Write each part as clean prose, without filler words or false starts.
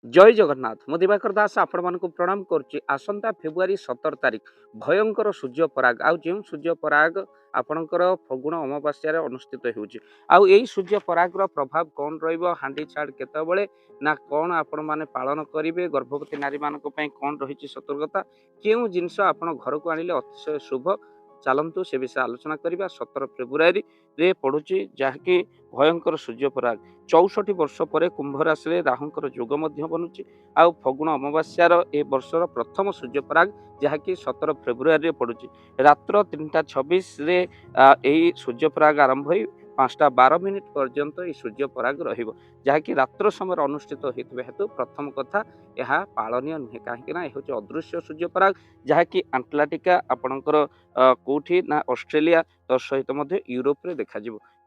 जय जगन्नाथ मु दिवाकर दास आपण मानक प्रणाम करुच्ची। आसंता फेब्रुआरी 17 तारिख भयंकर सूर्य पराग आउ जो सूर्य पराग आपणकर फगुण अमावास्या अनुष्ठित होउची। आउ एई सूर्य परागर प्रभाव कौन रहिबो हांडी छाड़ केतबेले ना कौन आपण माने पालन करिवे गर्भवती नारी मानक पई कौन रहिची सतर्कता केउ जिंस आपण घर को आनिले अतिशय शुभ चलतु से विषय आलोचना करवा। 17 फेब्रुआरी रे पड़ुची जहाँकि भयंकर सूर्य पराग 64 वर्ष पर कुंभ राशि में राहुंकर जोग बनुची। आउ फगुण अमावास्यार ए वर्षर प्रथम सूर्य पराग जहाँकि 17 फेब्रुआरी पड़ुची। रात्र 3:26 रे यही सूर्य पराग आरंभ हो 5:12 पर्यंत ये सूर्य पराग रहिबो जहाँकि रात्र समय अनुष्ठित होता हेतु प्रथम कथा यह पालनीय नुहे कहीं यह अदृश्य सूर्य पराग जहाँकि आंटलार्कटिका आपणकर कौटी ना ऑस्ट्रेलिया तो सहित यूरोप रे देखा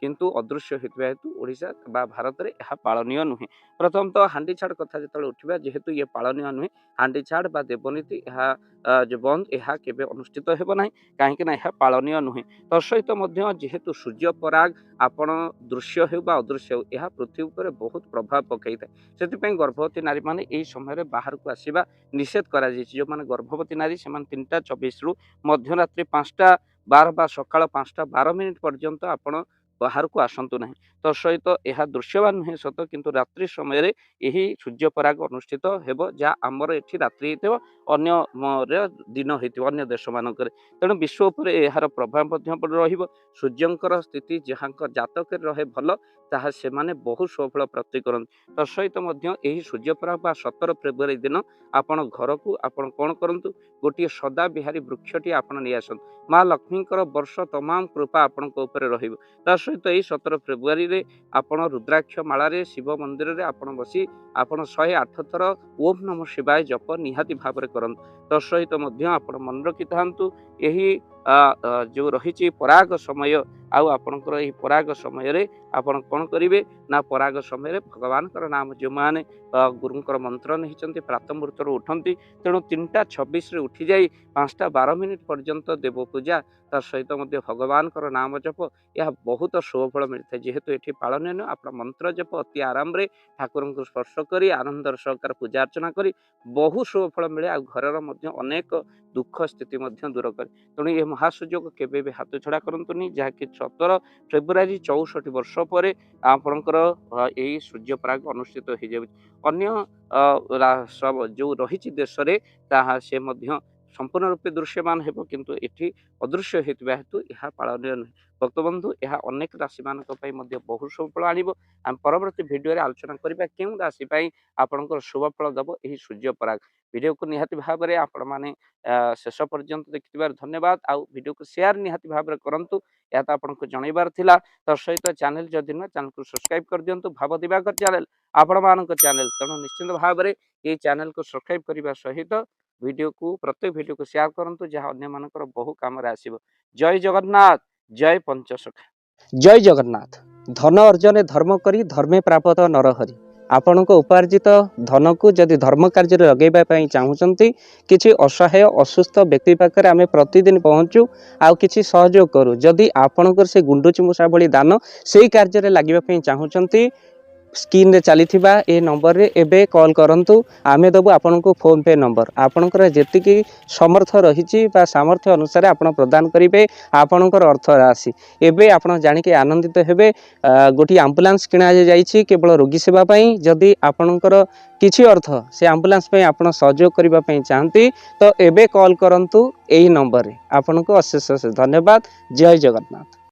किंतु अदृश्य होता हेतु ओडिशा बा भारत में यह पालनीय नुहे। प्रथम तो हांडी छाड़ कथा जो उठा जेहेतु ये पालनीय नुहे हांडी छाड़ बा देवनीति जो बंद यह केवे अनुष्ठित हो ना कहीं यह पालनीय नुहे। तसहित जेहेतु सूर्य पराग आपण दृश्य हो अदृश्य हो यह पृथ्वी पर बहुत प्रभाव पकई था से गर्भवती नारी मैंने यही समय बाहर को आसवा निषेध कर जो मैंने गर्भवती नारी से 3:24 रु मध्यरात्रि 5:12 बा सकाळ 5:12 पर्यंत आपण बाहर को आसतु ना। तो सहित यह दृश्यवान नुहे सत किंतु रात्रि समय यही सूर्य पराग अनुष्ठित हो जहाँ आमर ये रात्रि अन्य दिन होन्य देश मानक तेणु विश्व उपर यार प्रभाव सूर्यंकर स्थिति जहाँ जातक रहे भल ताहा से माने बहु सफल प्राप्ति करते। तो सहित यही सूर्य पराग बा 17 फेब्रुआरी दिन आपण घर को आपण कौन करूँ गोटे सदा बिहारी वृक्षटी आपण नहीं आसत माँ लक्ष्मी वर्ष तमाम कृपा आपण रही। सहित यही 17 फेब्रुआरी रे आपण रुद्राक्ष मालारे शिव मंदिर रे आपण बसी आपण 108 थर ओम नमः शिवाय जप निहाती भाव में करत। तो सहित आपण मन रखि थांतु यही जो रही पराग समय आउ आपणकर यही पराग समय रे आपण कौन करेंगे ना पराग समय भगवान नाम जो मैंने गुरुंकर मंत्र नहीं प्रातः मुहूर्त उठती तेणु 3:26 उठी जाई 5:12 पर्यंत देव पूजा तार सहित भगवान नाम जप यह बहुत शुभफल मिलता है। जेहेतु ये पालन नुह आप मंत्र जप अति आराम रे ठाकुर को स्पर्श कर आनंदर सहकार पूजा अर्चना कर बहु शुभफल मिले आ घर अनेक दुख स्थिति दूर करे। तेणु ये महासुजोग केवे भी हाथ छड़ा करतुनि जहाँकि 17 फेब्रुआरी 64 वर्ष पर आपणकर यही सूर्य पराग अनुष्ठित हो जाए। अन्य जो रही देश में ताहा से संपूर्ण रूपे दृश्यमान हो किंतु एठी अदृश्य होता हेतु यह पालनीय नुहे। भक्तबंधु यह अनेक राशि मानी बहु शुभफल आनिब। आम परवर्ती भिडियो आलोचना करबा केउं राशि आपणकर शुभफल दब यही सूर्य पराग। वीडियो को निहाती भाव में आपण माने शेष पर्यंत देखिथिबार धन्यवाद। आउ वीडियो को शेयर निहाती भाव में करंतु या तो आपको जनइबार थिला। तो सहित चैनल जदि न चैनल को सब्सक्राइब कर दियंतु भाव दिवाकर चैनल आपण मानक चैनल तेणु निश्चित भाव में ये चैनल को सब्सक्राइब करने सहित वीडियो को प्रत्येक वीडियो को शेयर करंतु जहाँ अन्य मानकर बहु काम आसीबो। जय जगन्नाथ जय पंचसखा। जय जगन्नाथ। धन अर्जन धर्म करी धर्मे प्राप्त नरहरि। आपण उपार्जित धन को जदि धर्म कार्य लगेवाई चाहूँगी किसी असहाय असुस्थ व्यक्ति पाखे आम प्रतिदिन पहुँचू आउ कि सहयोग करूँ जदि आपणकर से गुंडुची मूषा भली दान से कार्य लगे चाहूँगी स्क्रीन रे चली ए नंबर रे एबे कॉल करंतु आमे दबु आपन को फोन पे नंबर आपनकर जेतिकी समर्थ रही सामर्थ्य अनुसार आपण प्रदान करेंगे आपनकर अर्थ राशि एबे आपण जानिके आनंदित हेबे। गोटी एम्बुलेंस किना जाइछि केवल रोगी सेवा पई जदि आपनकर किछि अर्थ से एम्बुलेंस पई आपण सहयोग करिबा पई चाहंती तो एबे कॉल करंतु एही नंबर रे। आपन को अशेष धन्यवाद। जय जगन्नाथ।